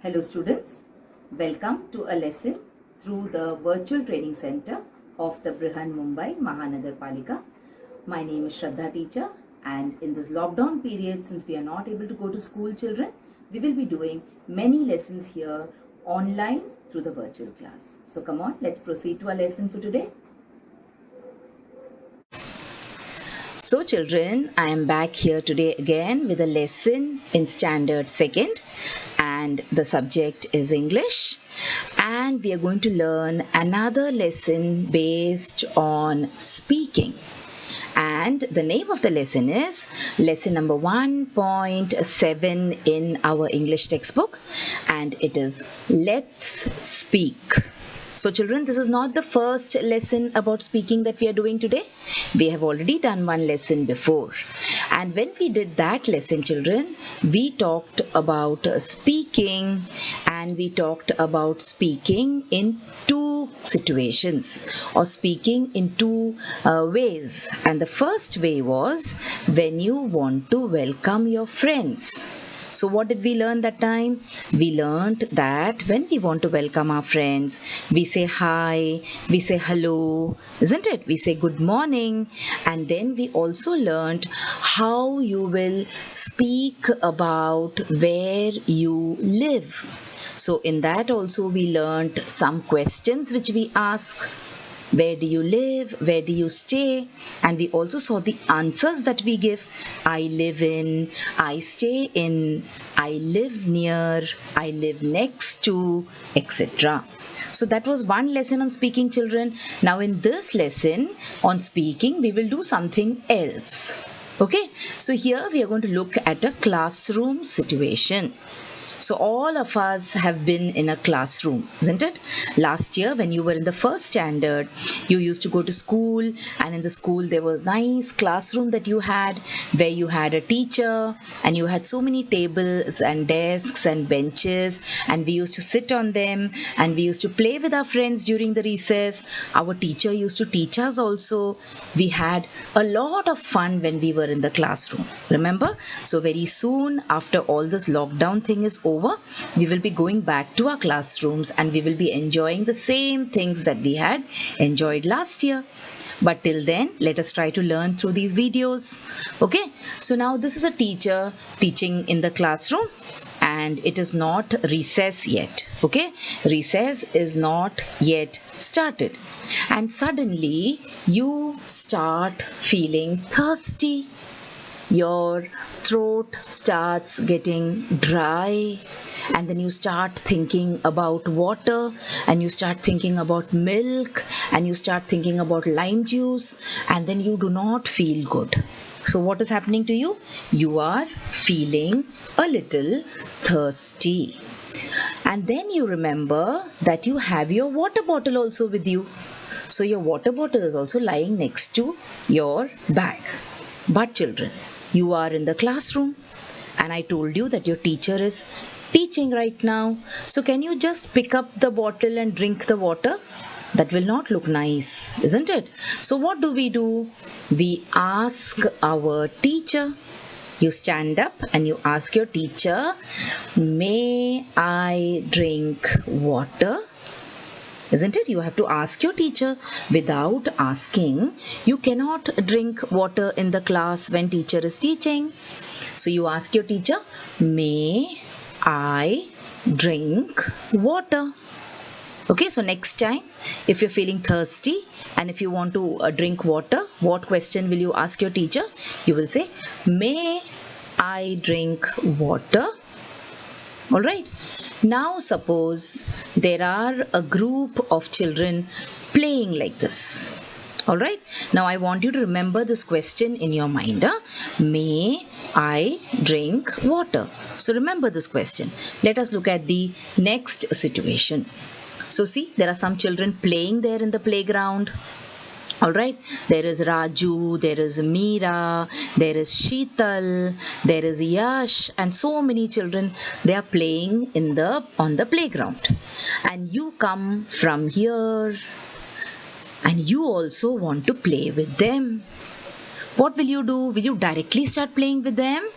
Hello students, welcome to a lesson through the virtual training center of the Brihan Mumbai Mahanagar Palika. My name is Shraddha teacher, and in this lockdown period, since we are not able to go to school children, we will be doing many lessons here online through the virtual class. So come on, let's proceed to our lesson for today. So children, I am back here today again with a lesson in standard 2nd, and the subject is English, and we are going to learn another lesson based on speaking. And the name of the lesson is lesson number 1.7 in our English textbook, and it is Let's Speak. So children, this is not the first lesson about speaking that we are doing today. We have already done one lesson before. And when we did that lesson, children, we talked about speaking, and we talked about speaking in two situations, or speaking in two ways. And the first way was when you want to welcome your friends. So what did we learn that time? We learned that when we want to welcome our friends, we say hi, we say hello, isn't it? We say good morning. And then we also learned how you will speak about where you live. So in that also we learned some questions which we ask. Where do you live? Where do you stay? And we also saw the answers that we give. I live in, I stay in, I live near, I live next to, etc. So that was one lesson on speaking, children. Now in this lesson on speaking, we will do something else. Okay, so here we are going to look at a classroom situation. So all of us have been in a classroom, isn't it? Last year when you were in the first standard, you used to go to school, and in the school there was nice classroom that you had, where you had a teacher, and you had so many tables and desks and benches, and we used to sit on them, and we used to play with our friends during the recess. Our teacher used to teach us also. We had a lot of fun when we were in the classroom. Remember? So very soon after all this lockdown thing is over, we will be going back to our classrooms, and we will be enjoying the same things that we had enjoyed last year. But till then, let us try to learn through these videos. Okay, so now this is a teacher teaching in the classroom, and it is not recess yet. Okay, recess is not yet started, and suddenly you start feeling thirsty. Your throat starts getting dry, and then you start thinking about water, and you start thinking about milk, and you start thinking about lime juice, and then you do not feel good. So what is happening to you? You are feeling a little thirsty. And then you remember that you have your water bottle also with you. So your water bottle is also lying next to your bag. But children, you are in the classroom, and I told you that your teacher is teaching right now. So can you just pick up the bottle and drink the water? That will not look nice, isn't it? So what do? We ask our teacher. You stand up and you ask your teacher, may I drink water? Isn't it? You have to ask your teacher. Without asking, you cannot drink water in the class when teacher is teaching. So you ask your teacher, may I drink water? Okay, so next time, if you're feeling thirsty and if you want to drink water, what question will you ask your teacher? You will say, may I drink water? All right. Now suppose there are a group of children playing like this. All right. Now I want you to remember this question in your mind. May I drink water? So remember this question. Let us look at the next situation. So see, there are some children playing there in the playground. Alright, there is Raju, there is Meera, there is Sheetal, there is Yash, and so many children, they are playing on the playground. And you come from here, and you also want to play with them. What will you do? Will you directly start playing with them?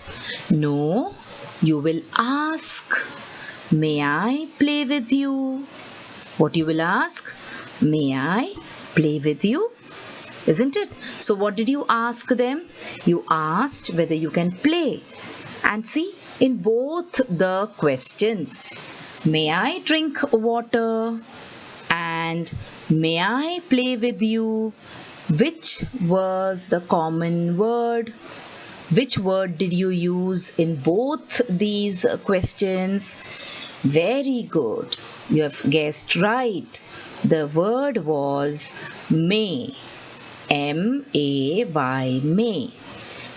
No, you will ask May I play with you? What you will ask? May I play with you? Isn't it? So what did you ask them? You asked whether you can play. And see, in both the questions, may I drink water and may I play with you? Which was the common word? Which word did you use in both these questions? Very good. You have guessed right. The word was may. May, May.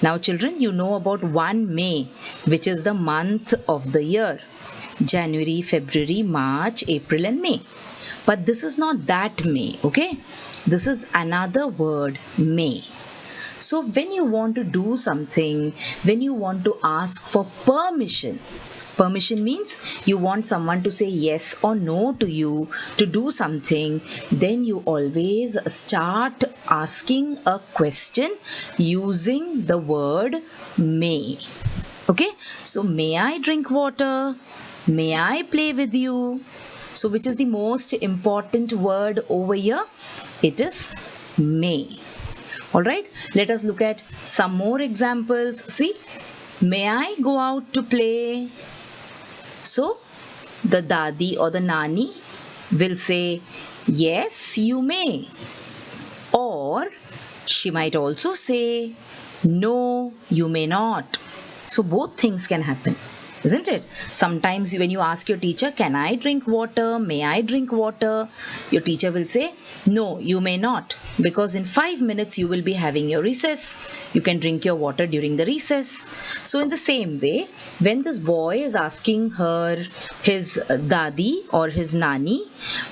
Now children, you know about 1 May, which is the month of the year. January, February, March, April and May. But this is not that May, okay? This is another word, May. So when you want to do something, when you want to ask for permission, permission means you want someone to say yes or no to you to do something, then you always start asking a question using the word may. Okay, so may I drink water? May I play with you? So which is the most important word over here? It is may. Alright, let us look at some more examples. See, may I go out to play? So, the dadi or the nani will say, yes, you may. Or she might also say, no, you may not. So, both things can happen. Isn't it? Sometimes when you ask your teacher, can I drink water? May I drink water? Your teacher will say, no, you may not, because in 5 minutes you will be having your recess. You can drink your water during the recess. So in the same way, when this boy is asking her, his dadi or his nani,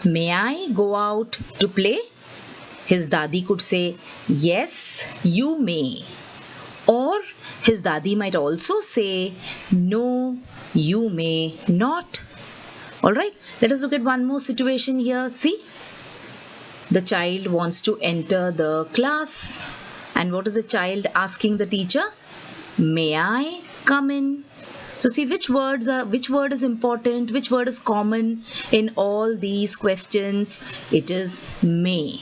may I go out to play? His dadi could say, yes, you may. Or his dadi might also say, no, you may not. Alright, let us look at one more situation here. See, the child wants to enter the class. And what is the child asking the teacher? May I come in? So see which word is important, which word is common in all these questions. It is may.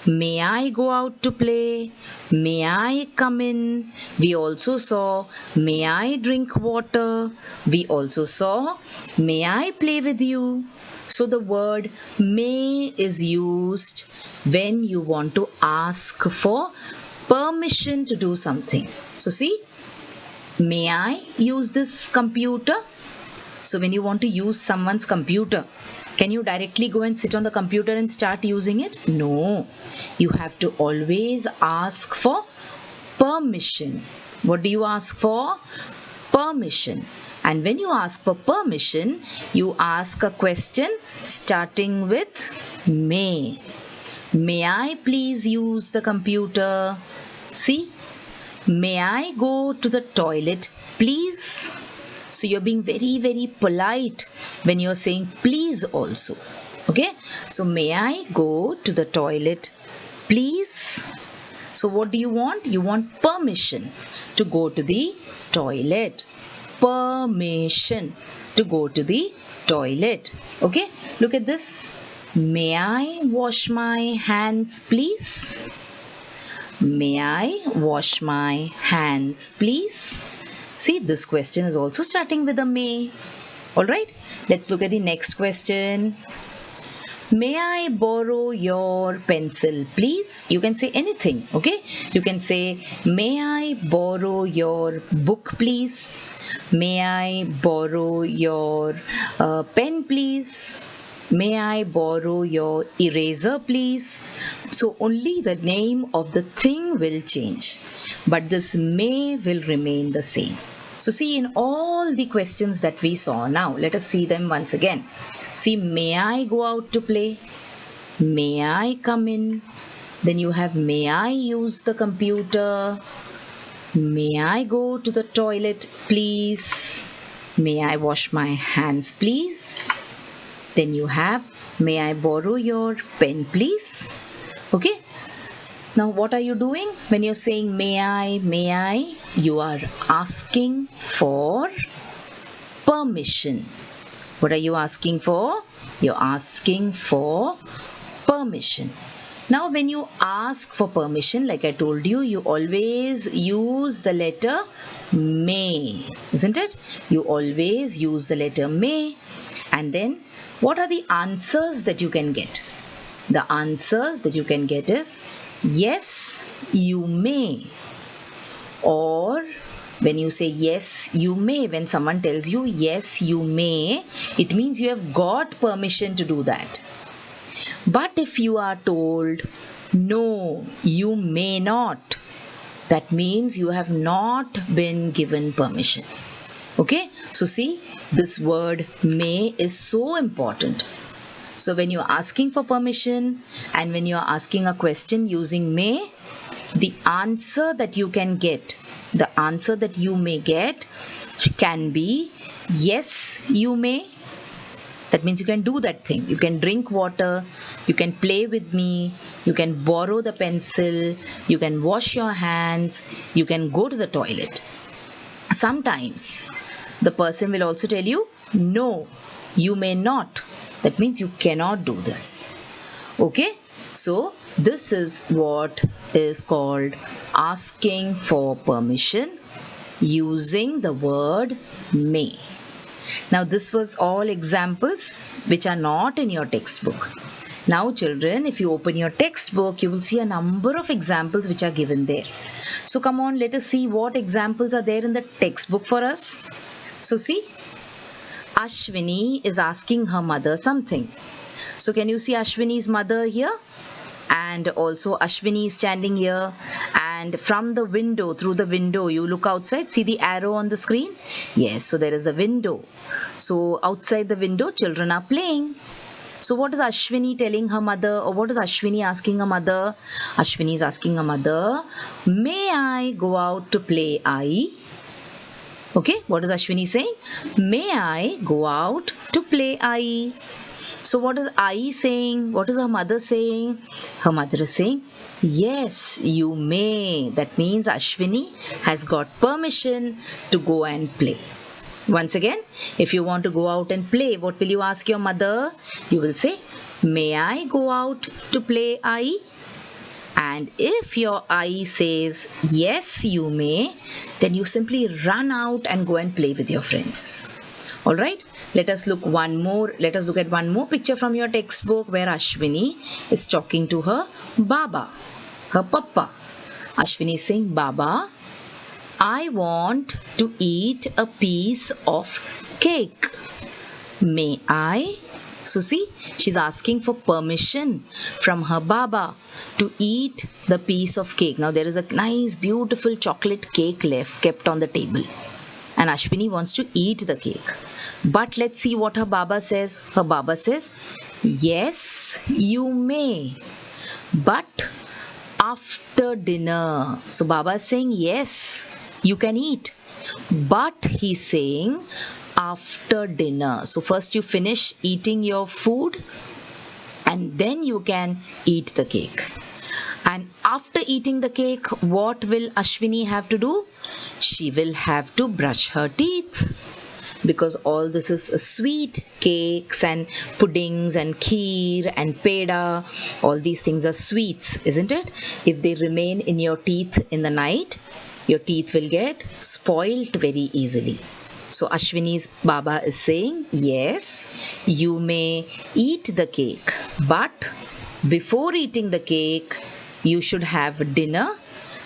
May I go out to play? May I come in? We also saw, may I drink water? We also saw, may I play with you? So the word may is used when you want to ask for permission to do something. So see, may I use this computer? So when you want to use someone's computer, can you directly go and sit on the computer and start using it? No. You have to always ask for permission. What do you ask for? Permission. And when you ask for permission, you ask a question starting with may. May I please use the computer? See? May I go to the toilet, please? So you're being very, very polite when you're saying please also. Okay? So may I go to the toilet, please? So what do you want? You want permission to go to the toilet. Permission to go to the toilet. Okay? Look at this. May I wash my hands, please? May I wash my hands, please? See, this question is also starting with a may. Alright, let's look at the next question. May I borrow your pencil, please? You can say anything, okay? You can say, may I borrow your book, please? May I borrow your pen, please? May I borrow your eraser, please? So only the name of the thing will change, but this may will remain the same. So see, in all the questions that we saw, now let us see them once again. See, may I go out to play? May I come in? Then you have, may I use the computer? May I go to the toilet, please? May I wash my hands, please? Then you have, may I borrow your pen, please? Okay. Now what are you doing when you're saying may I? You are asking for permission. What are you asking for? You're asking for permission. Now when you ask for permission, like I told you, you always use the letter may, isn't it? You always use the letter may. And then what are the answers that you can get? The answers that you can get is yes, you may. Or when you say yes, you may, when someone tells you yes, you may, it means you have got permission to do that. But if you are told no, you may not, that means you have not been given permission. Okay, so see, this word may is so important. So when you're asking for permission and when you're asking a question using may, the answer that you can get, the answer that you may get can be yes, you may. That means you can do that thing. You can drink water, you can play with me, you can borrow the pencil, you can wash your hands, you can go to the toilet. Sometimes the person will also tell you, no, you may not. That means you cannot do this. Okay? So this is what is called asking for permission using the word may. Now this was all examples which are not in your textbook. Now children, if you open your textbook, you will see a number of examples which are given there. So come on, let us see what examples are there in the textbook for us. So see, Ashwini is asking her mother something. So can you see Ashwini's mother here? And also Ashwini is standing here, and from the window, through the window, you look outside, see the arrow on the screen? Yes, so there is a window. So outside the window, children are playing. So what is Ashwini telling her mother, or what is Ashwini asking her mother? Ashwini is asking her mother, may I go out to play, Ai? Okay, what is Ashwini saying? May I go out to play, Ai? So what is Ai saying? What is her mother saying? Her mother is saying, yes, you may. That means Ashwini has got permission to go and play. Once again, if you want to go out and play, what will you ask your mother? You will say, may I go out to play, Ai? And if your Ai says, yes, you may, then you simply run out and go and play with your friends. Alright, let us look at one more picture from your textbook where Ashwini is talking to her Baba, her Papa. Ashwini is saying, Baba, I want to eat a piece of cake. May I? So see, she's asking for permission from her Baba to eat the piece of cake. Now there is a nice beautiful chocolate cake kept on the table. And Ashwini wants to eat the cake. But let's see what her Baba says. Her Baba says, yes, you may, but after dinner. So Baba is saying, yes, you can eat. But he's saying, after dinner. So first you finish eating your food and then you can eat the cake. And after eating the cake, what will Ashwini have to do? She will have to brush her teeth, because all this is sweet cakes and puddings and kheer and peda. All these things are sweets, isn't it? If they remain in your teeth in the night, your teeth will get spoiled very easily. So Ashwini's Baba is saying, yes, you may eat the cake, but before eating the cake, you should have dinner,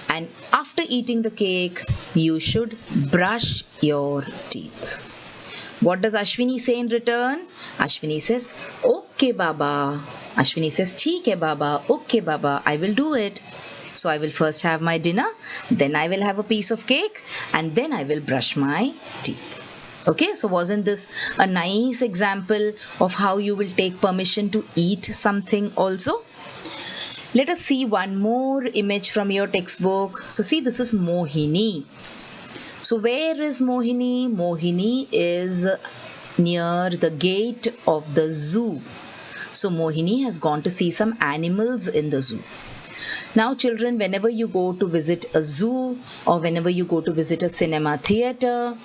and after eating the cake, you should brush your teeth. What does Ashwini say in return? Ashwini says, okay Baba. Ashwini says, theek hai Baba, okay Baba, I will do it. So I will first have my dinner, then I will have a piece of cake, and then I will brush my teeth. Okay, so wasn't this a nice example of how you will take permission to eat something also? Let us see one more image from your textbook. So see, this is Mohini. So where is Mohini? Mohini is near the gate of the zoo. So Mohini has gone to see some animals in the zoo. Now children, whenever you go to visit a zoo or whenever you go to visit a cinema theatre,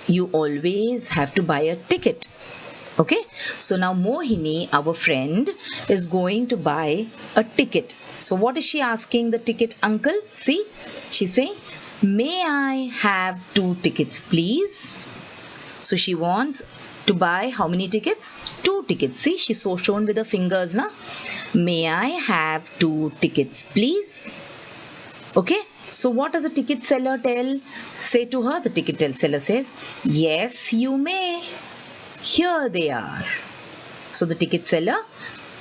you always have to buy a ticket. Okay, so now Mohini, our friend, is going to buy a ticket. So what is she asking the ticket uncle? See, she's saying, may I have 2 tickets, please? So she wants to buy how many tickets? 2 tickets. See, she's so shown with her fingers, na? May I have 2 tickets, please? Okay, so what does the ticket seller say to her? The ticket seller says, yes, you may. Here they are. So the ticket seller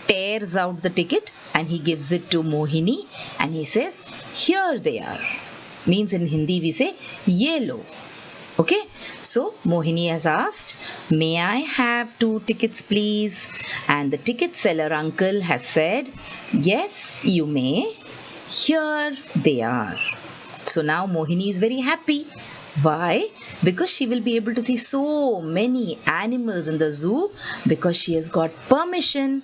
tears out the ticket and he gives it to Mohini and he says, here they are. Means in Hindi we say, ye lo. Okay, so Mohini has asked, may I have 2 tickets, please? And the ticket seller uncle has said, yes, you may. Here they are. So now Mohini is very happy. Why? Because she will be able to see so many animals in the zoo because she has got permission.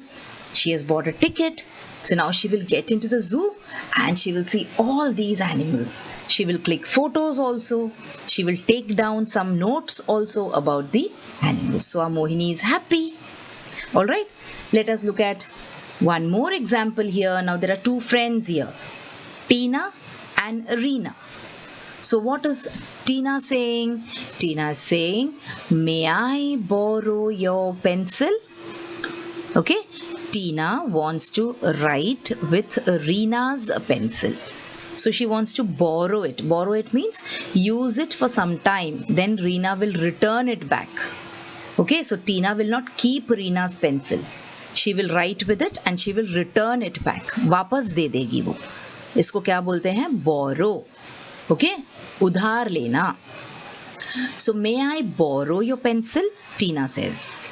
She has bought a ticket. So now she will get into the zoo and she will see all these animals. She will click photos also. She will take down some notes also about the animals. So our Mohini is happy. Alright, let us look at one more example here. Now there are 2 friends here, Tina and Reena. So what is Tina saying? Tina is saying, may I borrow your pencil? Okay, Tina wants to write with Reena's pencil. So she wants to borrow it. Borrow it means use it for some time. Then Reena will return it back. Okay, so Tina will not keep Reena's pencil. She will write with it and she will return it back. वापस दे देगी वो. इसको क्या बोलते हैं? Borrow. Okay, उधार लेना. So may I borrow your pencil? Tina says.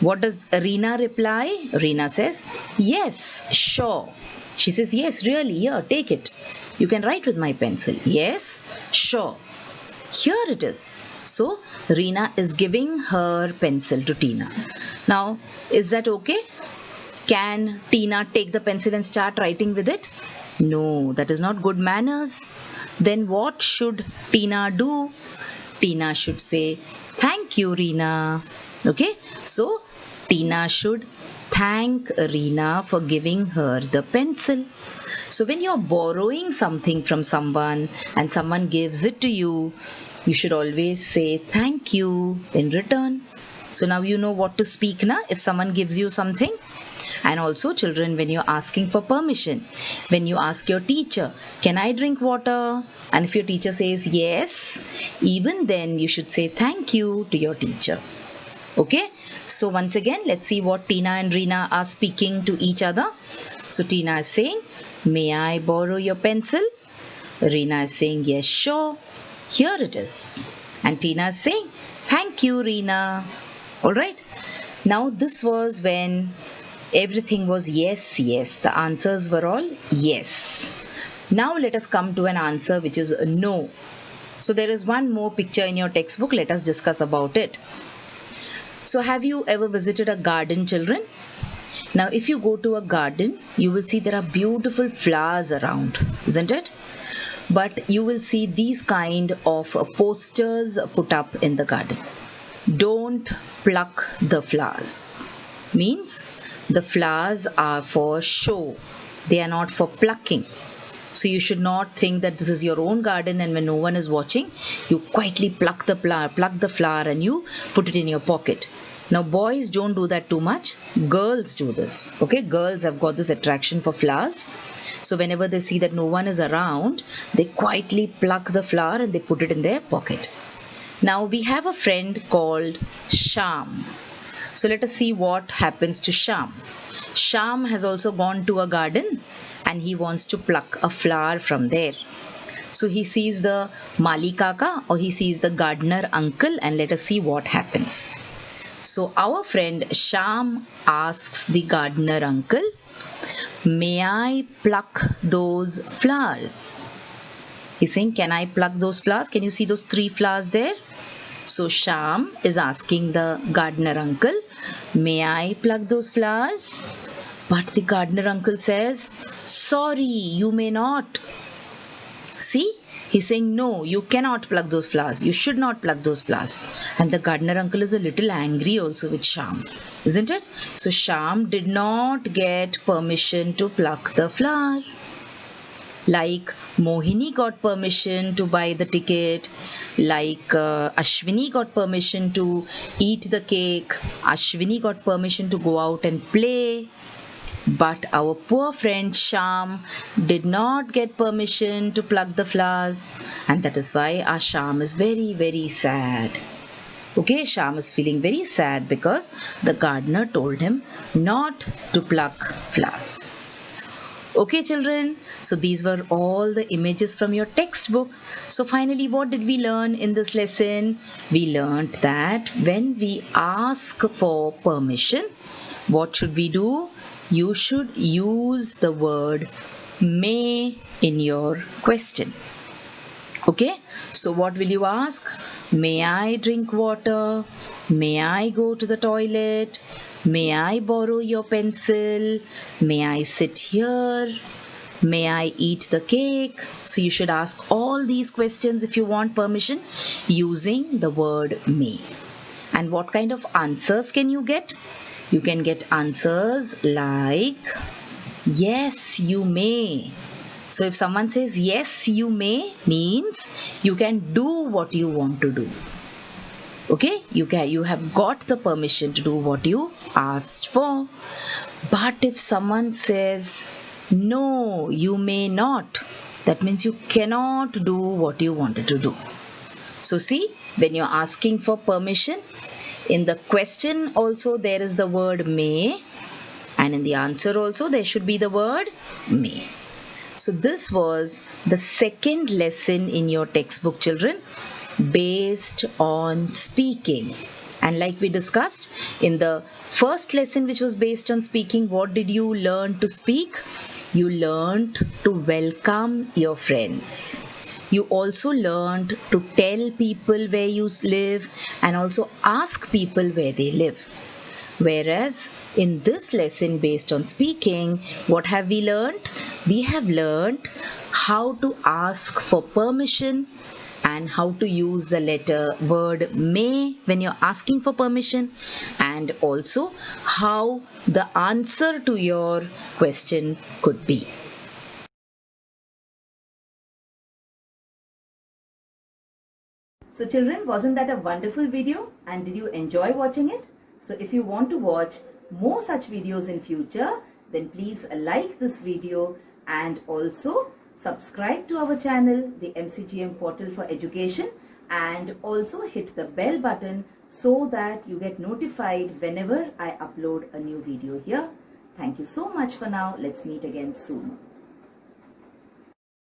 What does Reena reply? Reena says, yes, sure. She says, yes, really, here, take it. You can write with my pencil. Yes, sure. Here it is. So Reena is giving her pencil to Tina. Now, is that okay? Can Tina take the pencil and start writing with it? No, that is not good manners. Then what should Tina do? Tina should say, thank you, Reena. Okay, so Tina should thank Reena for giving her the pencil. So when you're borrowing something from someone and someone gives it to you, you should always say thank you in return. So now you know what to speak na if someone gives you something. And also children, when you're asking for permission, when you ask your teacher, can I drink water? And if your teacher says yes, even then you should say thank you to your teacher. Okay, so once again, let's see what Tina and Reena are speaking to each other. So Tina is saying, may I borrow your pencil? Reena is saying, yes, sure. Here it is. And Tina is saying, thank you, Reena. Alright, now this was when everything was yes, yes. The answers were all yes. Now let us come to an answer which is no. So there is one more picture in your textbook. Let us discuss about it. So have you ever visited a garden, children? Now if you go to a garden, you will see there are beautiful flowers around, isn't it? But you will see these kind of posters put up in the garden. Don't pluck the flowers. Means the flowers are for show. They are not for plucking. So you should not think that this is your own garden and when no one is watching, you quietly pluck the flower and you put it in your pocket. Now boys don't do that too much. Girls do this. Okay, girls have got this attraction for flowers. So whenever they see that no one is around, they quietly pluck the flower and they put it in their pocket. Now we have a friend called Sham. So let us see what happens to Sham. Sham has also gone to a garden and he wants to pluck a flower from there. So he sees the Mali Kaka or he sees the gardener uncle and let us see what happens. So our friend Sham asks the gardener uncle, may I pluck those flowers? He's saying, can I pluck those flowers? Can you see those 3 flowers there? So Sham is asking the gardener uncle, may I pluck those flowers? But the gardener uncle says, sorry, you may not. See, He's saying, no, you cannot pluck those flowers. You should not pluck those flowers. And the gardener uncle is a little angry also with Shyam, isn't it? So Shyam did not get permission to pluck the flower. Like Mohini got permission to buy the ticket, like Ashwini got permission to eat the cake, Ashwini got permission to go out and play. But our poor friend Shyam did not get permission to pluck the flowers, and that is why our Shyam is very, very sad. Okay, Shyam is feeling very sad because the gardener told him not to pluck flowers. Okay, children, so these were all the images from your textbook. So finally, what did we learn in this lesson? We learned that when we ask for permission, what should we do? You should use the word may in your question. Okay, so what will you ask? May I drink water? May I go to the toilet? May I borrow your pencil? May I sit here? May I eat the cake? So you should ask all these questions if you want permission using the word may. And what kind of answers can you get? You can get answers like yes, you may. So if someone says yes, you may, means you can do what you want to do. Okay, you have got the permission to do what you asked for. But if someone says no, you may not, that means you cannot do what you wanted to do. So see, when you're asking for permission, in the question also there is the word may, and in the answer also there should be the word may. So this was the second lesson in your textbook, children, based on speaking. And like we discussed in the first lesson, which was based on speaking, what did you learn to speak? You learned to welcome your friends. You also learned to tell people where you live and also ask people where they live. Whereas in this lesson based on speaking, what have we learned? We have learned how to ask for permission and how to use the word may when you're asking for permission, and also how the answer to your question could be. So children, wasn't that a wonderful video? And did you enjoy watching it? So if you want to watch more such videos in future, then please like this video and also subscribe to our channel, the MCGM Portal for Education, and also hit the bell button so that you get notified whenever I upload a new video here. Thank you so much for now. Let's meet again soon.